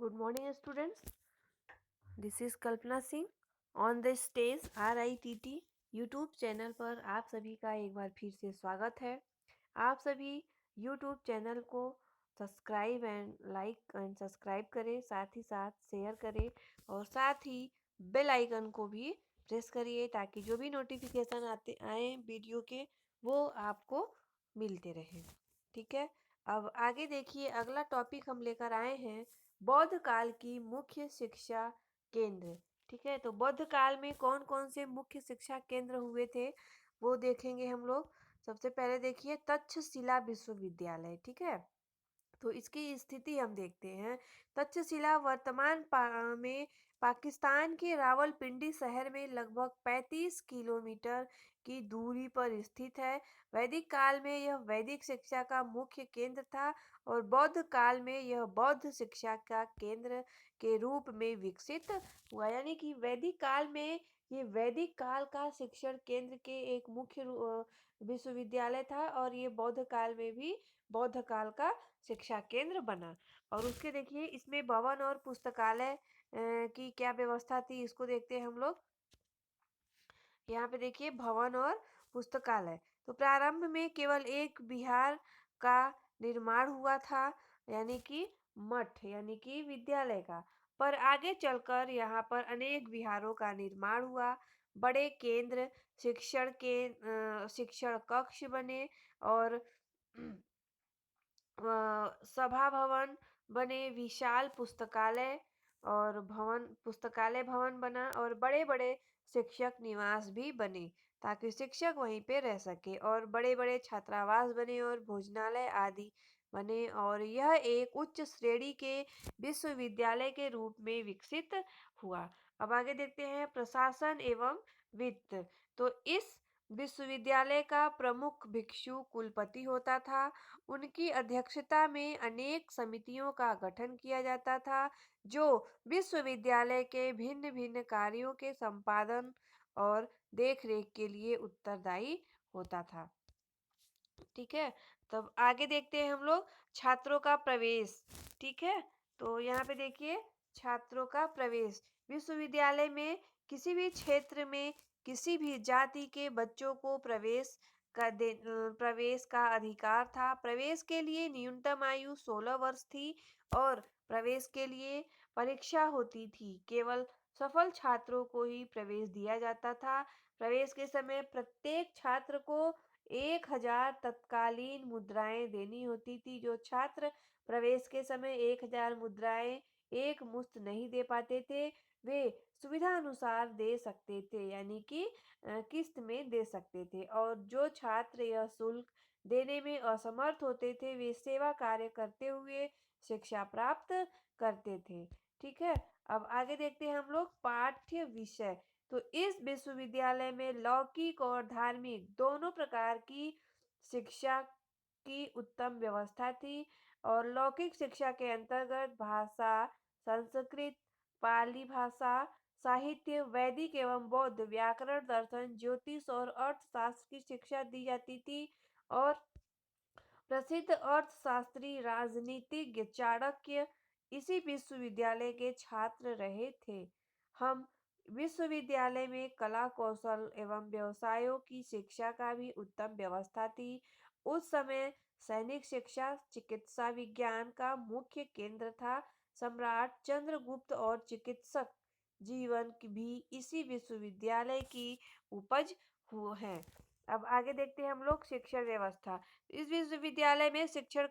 Good morning, students. This is Kalpana Singh on the stage RITT YouTube channel पर आप सभी का एक बार फिर से स्वागत है। आप सभी यूट्यूब चैनल को सब्सक्राइब करें, साथ ही साथ शेयर करें और साथ ही बेल आइकन को भी प्रेस करिए ताकि जो भी नोटिफिकेशन आए वीडियो के वो आपको मिलते रहें। ठीक है, अब आगे देखिए, अगला टॉपिक हम लेकर आए हैं बौद्ध काल की मुख्य शिक्षा केंद्र। ठीक है, तो बौद्ध काल में कौन कौन से मुख्य शिक्षा केंद्र हुए थे वो देखेंगे हम लोग। सबसे पहले देखिए तक्षशिला विश्वविद्यालय। ठीक है, तो इसकी स्थिति हम देखते हैं। तक्षशिला वर्तमान में पाकिस्तान के रावलपिंडी शहर में लगभग 35 किलोमीटर की दूरी पर स्थित है। वैदिक काल में यह वैदिक शिक्षा का मुख्य केंद्र था और बौद्ध काल में यह बौद्ध शिक्षा का केंद्र के रूप में विकसित हुआ। यानी कि वैदिक काल में ये वैदिक काल का शिक्षण केंद्र के एक मुख्य विश्वविद्यालय था और ये बौद्ध काल में भी बौद्ध काल का शिक्षा केंद्र बना। और उसके देखिए इसमें भवन और पुस्तकालय की क्या व्यवस्था थी, इसको देखते हैं हम लोग। यहाँ पे देखिए भवन और पुस्तकालय। तो प्रारंभ में केवल एक विहार का निर्माण हुआ था, यानी कि मठ यानी कि विद्यालय का। पर आगे चलकर यहाँ पर अनेक विहारों का निर्माण हुआ। बड़े केंद्र शिक्षण कक्ष बने और सभा भवन बने, विशाल पुस्तकालय भवन बना और बड़े बड़े शिक्षक निवास भी बने ताकि शिक्षक वहीं पे रह सके, और बड़े बड़े छात्रावास बने और भोजनालय आदि बने, और यह एक उच्च श्रेणी के विश्वविद्यालय के रूप में विकसित हुआ। अब आगे देखते हैं प्रशासन एवं वित्त। तो इस विश्वविद्यालय का प्रमुख भिक्षु कुलपति होता था। उनकी अध्यक्षता में अनेक समितियों का गठन किया जाता था जो विश्वविद्यालय के भिन्न भिन्न कार्यों के संपादन और देखरेख के लिए उत्तरदायी होता था। ठीक है, तब आगे देखते हैं हम लोग छात्रों का प्रवेश। ठीक है, तो यहाँ पे देखिए छात्रों का प्रवेश। विश्वविद्यालय में किसी भी क्षेत्र में किसी भी जाति के बच्चों को प्रवेश का अधिकार था। प्रवेश के लिए न्यूनतम आयु 16 वर्ष थी और प्रवेश के लिए परीक्षा होती थी। केवल सफल छात्रों को ही प्रवेश दिया जाता था। प्रवेश के समय प्रत्येक छात्र को 1000 तत्कालीन मुद्राएं देनी होती थी। जो छात्र प्रवेश के समय 1000 मुद्राएं एक मुश्त नहीं दे पाते थे वे सुविधा अनुसार दे सकते थे, यानी कि किस्त में दे सकते थे, और जो छात्र यह शुल्क देने में असमर्थ होते थे वे सेवा कार्य करते हुए शिक्षा प्राप्त करते थे। ठीक है, अब आगे देखते हैं हम लोग पाठ्य विषय। तो इस विश्वविद्यालय में लौकिक और धार्मिक दोनों प्रकार की शिक्षा की उत्तम व्यवस्था थी, और लौकिक शिक्षा के अंतर्गत भाषा, संस्कृत, पाली भाषा, साहित्य, वैदिक एवं बौद्ध व्याकरण, दर्शन, ज्योतिष और अर्थशास्त्र की शिक्षा दी जाती थी। और प्रसिद्ध अर्थशास्त्री राजनीतिज्ञ चाणक्य इसी विश्वविद्यालय के छात्र रहे थे। हम विश्वविद्यालय में कला कौशल एवं व्यवसायों की शिक्षा का भी उत्तम व्यवस्था थी। उस समय सैनिक शिक्षा, चिकित्सा विज्ञान का मुख्य केंद्र था। सम्राट चंद्रगुप्त और चिकित्सक जीवन की भी इसी विश्वविद्यालय की उपज है। अब आगे देखते हैं हम लोग शिक्षण व्यवस्था। इस विश्वविद्यालय में शिक्षण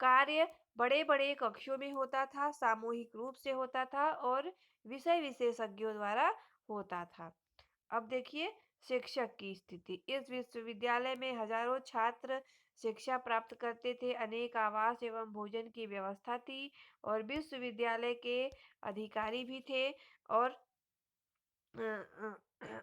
कार्य बड़े बड़े कक्षों में होता था, सामूहिक रूप से होता था और विषय विशेषज्ञों द्वारा होता था। अब देखिए शिक्षक की स्थिति। इस विश्वविद्यालय में हजारों छात्र शिक्षा प्राप्त करते थे। अनेक आवास एवं भोजन की व्यवस्था थी और विश्वविद्यालय के अधिकारी भी थे। और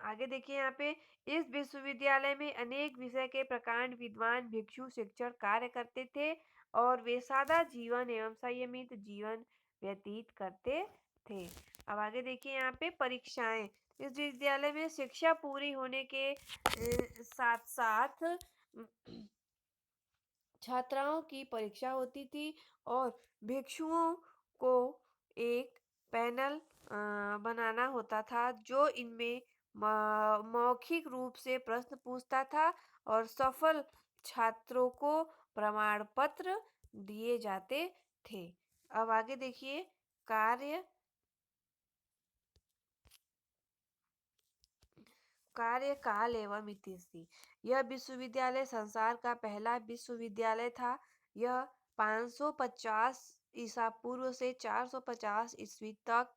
आगे देखिए यहाँ पे इस विश्वविद्यालय में अनेक विषय के प्रकांड विद्वान भिक्षु शिक्षण कार्य करते थे और वे सादा जीवन एवं संयमित जीवन व्यतीत करते थे। अब आगे देखिए यहाँ पे परीक्षाएं। इस विद्यालय में शिक्षा पूरी होने के साथ साथ छात्राओं की परीक्षा होती थी और भिक्षुओं को एक पैनल बनाना होता था जो इनमें मौखिक रूप से प्रश्न पूछता था और सफल छात्रों को प्रमाण पत्र दिए जाते थे। अब आगे देखिए, कार्य कार्यकाल एवं इतिहास। यह विश्वविद्यालय संसार का पहला विश्वविद्यालय था। यह 550 ईसा पूर्व से 450 ईस्वी तक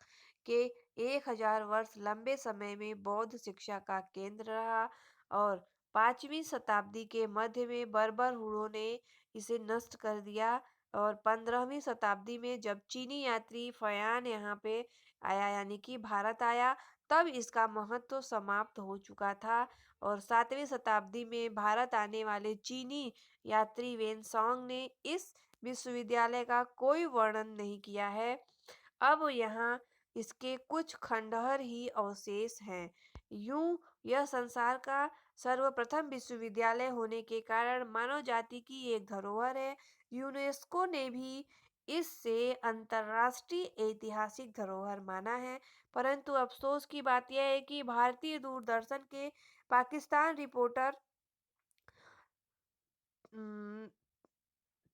के 1000 वर्ष लंबे समय में बौद्ध शिक्षा का केंद्र रहा और 5वीं शताब्दी के मध्य में बर्बर हुड़ों ने इसे नष्ट कर दिया और 15वीं शताब्दी में जब चीनी यात्री फयान यहाँ पे आया यानी कि भारत आया, तब इसका महत्व समाप्त हो चुका था और 7वीं शताब्दी में भारत आने वाले चीनी यात्री वेनसोंग ने इस विश्वविद्यालय का कोई वर्णन नहीं किया है। अब यहाँ इसके कुछ खंडहर ही अवशेष हैं। यूं यह संसार का सर्वप्रथम विश्वविद्यालय होने के कारण मानव जाति की एक धरोहर है। यूनेस्को ने भी इससे अंतर्राष्ट्रीय ऐतिहासिक धरोहर माना है। परंतु अफसोस की बात यह है कि भारतीय दूरदर्शन के पाकिस्तान रिपोर्टर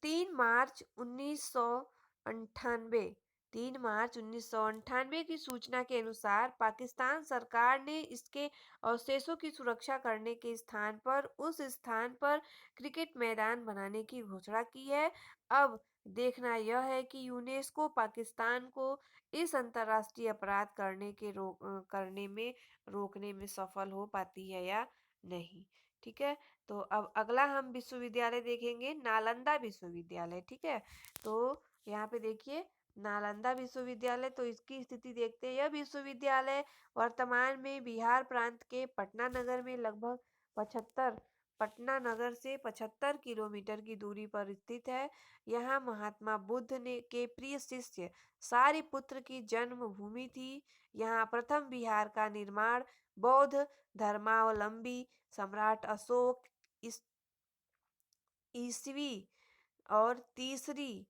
3 मार्च 1998 3 मार्च 1998 की सूचना के अनुसार पाकिस्तान सरकार ने इसके अवशेषों की सुरक्षा करने के स्थान पर उस स्थान पर क्रिकेट मैदान बनाने की घोषणा की है। अब देखना यह है कि यूनेस्को पाकिस्तान को इस अंतर्राष्ट्रीय अपराध करने में रोकने में सफल हो पाती है या नहीं। ठीक है, तो अब अगला हम विश्वविद्यालय देखेंगे, नालंदा विश्वविद्यालय। ठीक है, तो यहाँ पे देखिए नालंदा विश्वविद्यालय, तो इसकी स्थिति देखते हैं। यह विश्वविद्यालय वर्तमान में बिहार प्रांत के पटना नगर में लगभग 75 पटना नगर से 75 किलोमीटर की दूरी पर स्थित है। यहाँ महात्मा बुद्ध ने के प्रिय शिष्य सारिपुत्र की जन्मभूमि थी। यहाँ प्रथम विहार का निर्माण बौद्ध धर्मावलंबी सम्राट अशोक इस ईसवी और तीसरी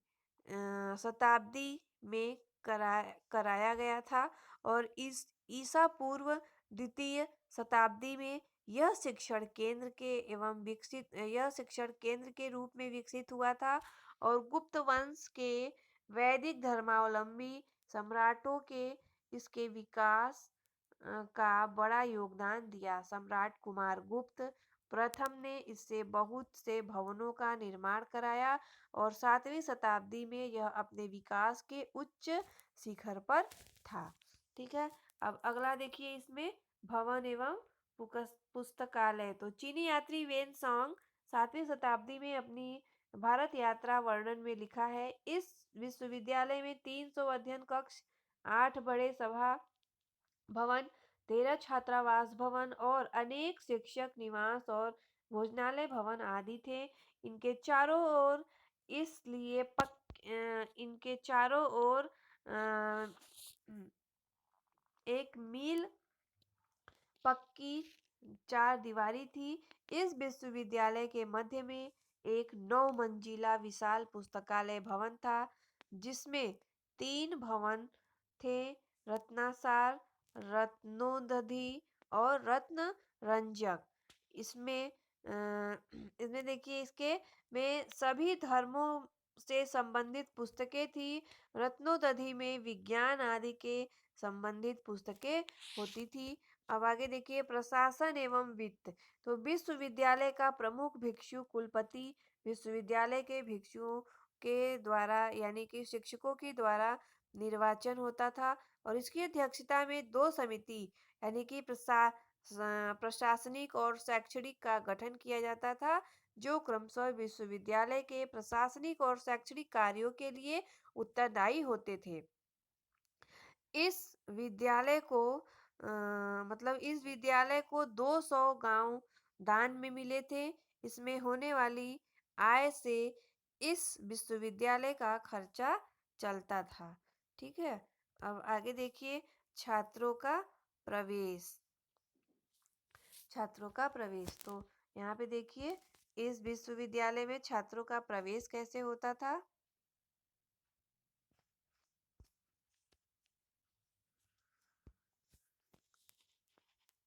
शताब्दी में कराया गया था और इस ईसा पूर्व द्वितीय शताब्दी में यह शिक्षण केंद्र के रूप में विकसित हुआ था और गुप्त वंश के वैदिक धर्मावलंबी सम्राटों के इसके विकास का बड़ा योगदान दिया। सम्राट कुमार गुप्त प्रथम ने इससे बहुत से भवनों का निर्माण कराया और 7वीं शताब्दी में यह अपने विकास के उच्च शिखर पर था। ठीक है, अब अगला देखिए, इसमें भवन एवं पुस्तकालय। तो चीनी यात्री वेन सॉन्ग 7वीं शताब्दी में अपनी भारत यात्रा वर्णन में लिखा है, इस विश्वविद्यालय में 300 अध्ययन कक्ष, 8 बड़े सभा भवन, 13 छात्रावास भवन और अनेक शिक्षक निवास और भोजनालय भवन आदि थे। इनके चारों ओर इसलिए इनके चारों ओर एक मील पक्की चार दीवारी थी। इस विश्वविद्यालय के मध्य में एक 9 मंजिला विशाल पुस्तकालय भवन था जिसमें 3 भवन थे, रत्नासार, रत्नोदधि और रत्न रंजक। इसमें इसमें देखिए, इसके में सभी धर्मों से संबंधित पुस्तकें थी। रत्नोदधि में विज्ञान आदि के संबंधित पुस्तकें होती थी। अब आगे देखिए, प्रशासन एवं वित्त। तो विश्वविद्यालय का प्रमुख भिक्षु कुलपति विश्वविद्यालय के भिक्षुओं के द्वारा यानी कि शिक्षकों के द्वारा निर्वाचन होता था और इसकी अध्यक्षता में 2 समिति यानी कि प्रशासनिक और शैक्षणिक का गठन किया जाता था जो क्रमशः विश्वविद्यालय के प्रशासनिक और शैक्षणिक कार्यों के लिए उत्तरदायी होते थे। इस विद्यालय को इस विद्यालय को 200 गांव दान में मिले थे। इसमें होने वाली आय से इस विश्वविद्यालय का खर्चा चलता था। ठीक है, अब आगे देखिए, छात्रों का प्रवेश। छात्रों का प्रवेश, तो यहाँ पे देखिए इस विश्वविद्यालय में छात्रों का प्रवेश कैसे होता था।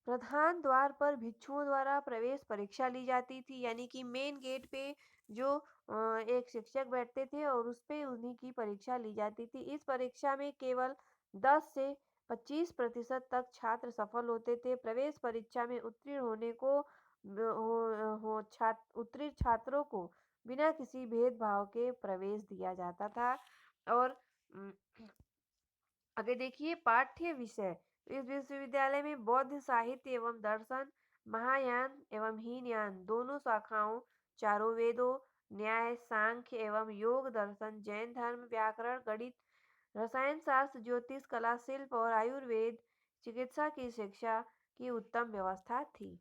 प्रधान द्वार पर भिक्षुओं द्वारा प्रवेश परीक्षा ली जाती थी, यानी कि मेन गेट पे जो एक शिक्षक बैठते थे और उस पे उन्हीं की परीक्षा ली जाती थी। इस परीक्षा में केवल 10 से 25% तक छात्र सफल होते थे। प्रवेश परीक्षा में उत्तीर्ण होने को उत्तीर्ण छात्रों को बिना किसी भेदभाव के प्रवेश दिया जाता था। और आगे देखिए पाठ्य विषय। इस विश्वविद्यालय में बौद्ध साहित्य एवं दर्शन, महायान एवं हीनयान दोनों शाखाओं, चारों वेदों, न्याय, सांख्य एवं योग दर्शन, जैन धर्म, व्याकरण, गणित, रसायन शास्त्र, ज्योतिष, कला, शिल्प और आयुर्वेद चिकित्सा की शिक्षा की उत्तम व्यवस्था थी।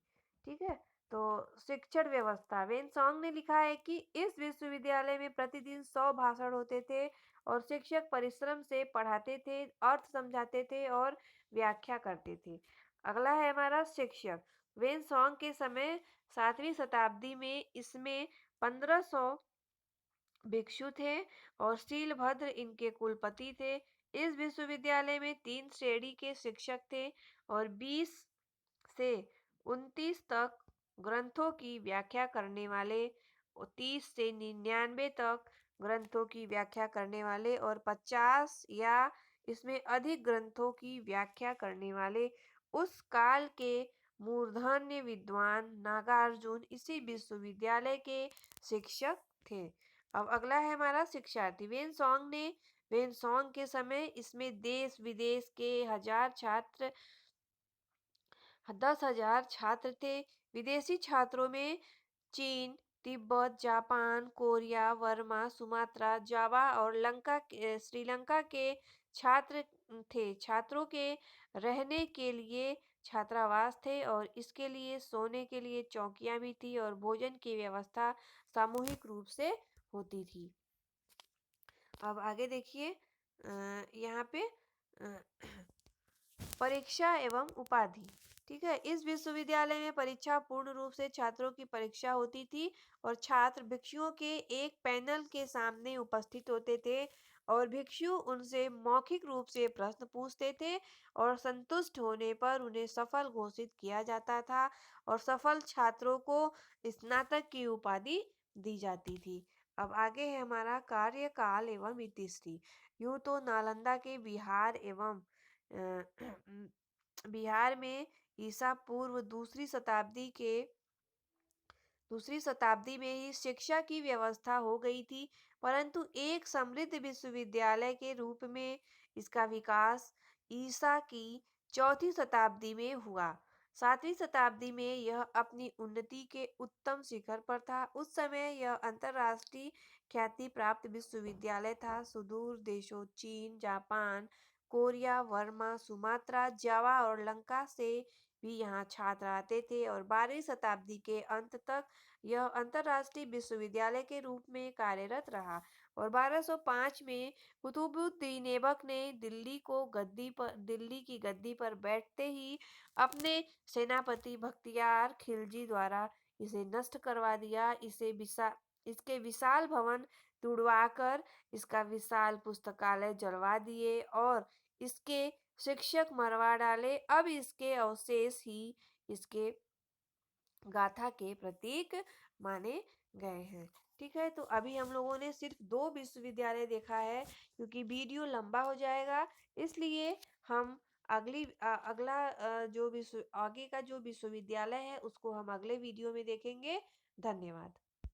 ठीक है। तो शिक्षण व्यवस्था, वेनसोंग ने लिखा है कि इस विश्वविद्यालय में प्रतिदिन 100 भाषण होते थे और शिक्षक परिश्रम से पढ़ाते थे, अर्थ समझाते थे और व्याख्या करते थे। अगला है हमारा शिक्षक। वेनसोंग के समय 7वीं शताब्दी में इसमें 1500 भिक्षु थे और शीलभद्र इनके कुलपति थे। इस विश्वविद्यालय में 3 श्रेणी के शिक्षक थे और 20 से 29 तक ग्रंथों की व्याख्या करने वाले और 30 से 99 तक ग्रंथों की व्याख्या करने वाले और 50 या इसमें अधिक ग्रंथों की व्याख्या करने वाले उस काल के मूर्धन्य विद्वान नागार्जुन इसी विश्वविद्यालय के शिक्षक थे। अब अगला है हमारा शिक्षार्थी। वेनसोंग के समय इसमें देश विदेश के 10,000 छात्र थे। विदेशी छात्रों में चीन, Tibet, Japan, Korea, Burma, Sumatra, Java और श्रीलंका के छात्र थे। छात्रों के रहने के लिए छात्रावास थे और इसके लिए सोने के लिए चौकियां भी थी और भोजन की व्यवस्था सामूहिक रूप से होती थी। अब आगे देखिए यहाँ पे परीक्षा एवं उपाधि। ठीक है। इस विश्वविद्यालय में परीक्षा पूर्ण रूप से छात्रों की परीक्षा होती थी और छात्र भिक्षुओं के एक पैनल के सामने उपस्थित होते थे और भिक्षु उनसे मौखिक रूप से प्रश्न पूछते थे और संतुष्ट होने पर उन्हें सफल घोषित किया जाता था और सफल छात्रों को स्नातक की उपाधि दी जाती थी। अब आगे है हमारा कार्यकाल एवं इतिश्री। यूं तो नालंदा के बिहार में ईसा पूर्व दूसरी शताब्दी में ही शिक्षा की व्यवस्था हो गई थी, परंतु एक समृद्ध विश्वविद्यालय के रूप में इसका विकास ईसा की 4वीं शताब्दी में हुआ। 7वीं शताब्दी में यह अपनी उन्नति के उत्तम शिखर पर था। उस समय यह अंतर्राष्ट्रीय ख्याति प्राप्त विश्वविद्यालय था। सुदूर देशों चीन, Japan, Korea, Burma, Sumatra, Java और लंका से भी यहाँ छात्र आते थे और 12वीं शताब्दी के अंत तक यह अंतर्राष्ट्रीय विश्वविद्यालय के रूप में कार्यरत रहा और 1205 में कुतुबुद्दीन ऐबक ने दिल्ली की गद्दी पर बैठते ही अपने सेनापति बख्तियार खिलजी द्वारा इसे नष्ट करवा दिया। इसके विशाल भवन तुड़वाकर इसका विशाल पुस्तकालय जलवा दिए और इसके शिक्षक मरवा डाले। अब इसके अवशेष ही इसके गाथा के प्रतीक माने गए हैं। ठीक है। तो अभी हम लोगों ने सिर्फ 2 विश्वविद्यालय देखा है, क्योंकि वीडियो लंबा हो जाएगा इसलिए हम अगला जो विश्व आगे का जो विश्वविद्यालय है उसको हम अगले वीडियो में देखेंगे। धन्यवाद।